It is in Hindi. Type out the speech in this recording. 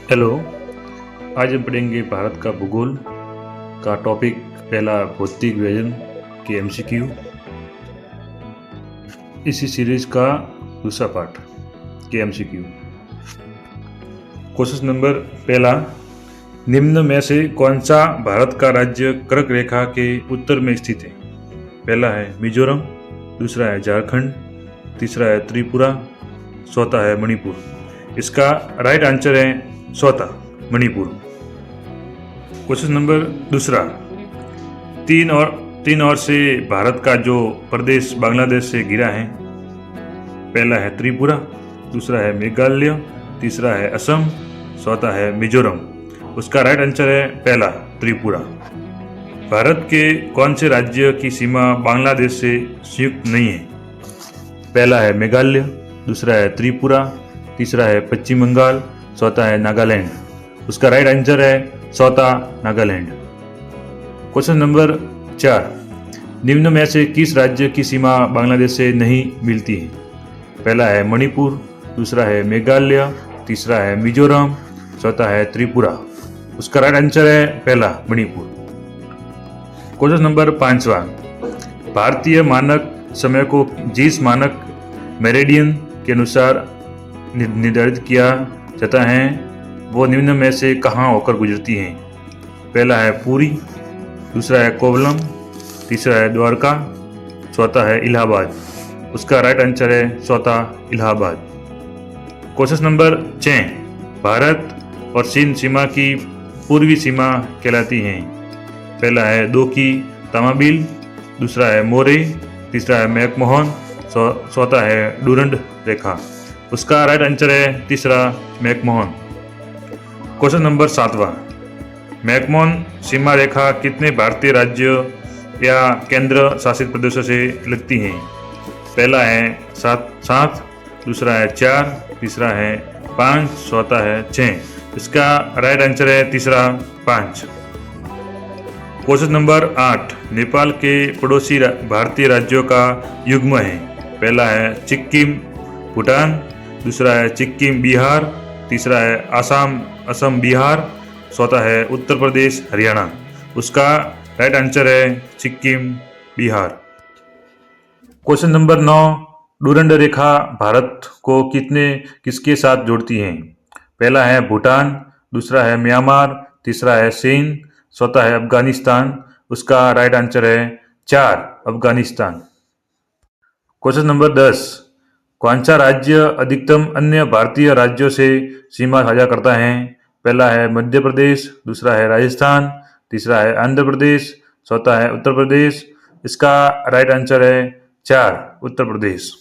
हेलो। आज हम पढ़ेंगे भारत का भूगोल का टॉपिक। पहला भौतिक व्यंजन के एमसीक्यू। इसी सीरीज का दूसरा पार्ट के एमसीक्यू। क्वेश्चन नंबर पहला, निम्न में से कौन सा भारत का राज्य कर्क रेखा के उत्तर में स्थित है? पहला है मिजोरम, दूसरा है झारखंड, तीसरा है त्रिपुरा, चौथा है मणिपुर। इसका राइट आंसर है चौथा मणिपुर। क्वेश्चन नंबर दूसरा, तीन ओर से भारत का जो प्रदेश बांग्लादेश से घिरा है, पहला है त्रिपुरा, दूसरा है मेघालय, तीसरा है असम, चौथा है मिजोरम। उसका राइट आंसर है पहला त्रिपुरा। भारत के कौन से राज्य की सीमा बांग्लादेश से संयुक्त नहीं है? पहला है मेघालय, दूसरा है त्रिपुरा, तीसरा है पश्चिम बंगाल, चौथा है नागालैंड। उसका राइट आंसर है चौथा नागालैंड। क्वेश्चन नंबर 4, निम्न में से किस राज्य की सीमा बांग्लादेश से नहीं मिलती है? पहला है मणिपुर, दूसरा है मेघालय, तीसरा है मिजोरम, चौथा है त्रिपुरा। उसका राइट आंसर है पहला मणिपुर। क्वेश्चन नंबर 5वां, भारतीय मानक समय को जिस मानक मेरिडियन के अनुसार निर्धारित किया जाता है वो निम्न में से कहाँ होकर गुजरती हैं? पहला है पुरी, दूसरा है कोवलम, तीसरा है द्वारका, चौथा है इलाहाबाद। उसका राइट आंसर है चौथा इलाहाबाद। क्वेश्चन नंबर 6, भारत और चीन सीमा की पूर्वी सीमा कहलाती हैं? पहला है दोकी तमाबिल, दूसरा है मोरे, तीसरा है मैकमोहन, चौथा है डूरंड रेखा। उसका राइट आंसर है तीसरा मैकमोहन। क्वेश्चन नंबर 7वां, मैकमोहन सीमा रेखा कितने भारतीय राज्यों या केंद्र शासित प्रदेशों से लगती हैं? पहला है 7, दूसरा है 4, तीसरा है 5, चौथा है 6। इसका राइट आंसर है तीसरा 5। क्वेश्चन नंबर 8, नेपाल के पड़ोसी भारतीय राज्यों का युग्म है? पहला है सिक्किम भूटान, दूसरा है सिक्किम बिहार, तीसरा है असम बिहार, चौथा है उत्तर प्रदेश हरियाणा। उसका राइट आंसर है Sikkim Bihar. Question number 9, Durand रेखा भारत को किसके साथ जोड़ती है? पहला है भूटान, दूसरा है म्यांमार, तीसरा है चीन, चौथा है अफगानिस्तान। उसका राइट आंसर है 4 अफगानिस्तान। क्वेश्चन नंबर 10, कौन सा राज्य अधिकतम अन्य भारतीय राज्यों से सीमा साझा करता है? पहला है मध्य प्रदेश, दूसरा है राजस्थान, तीसरा है आंध्र प्रदेश, चौथा है उत्तर प्रदेश। इसका राइट आंसर है 4 उत्तर प्रदेश।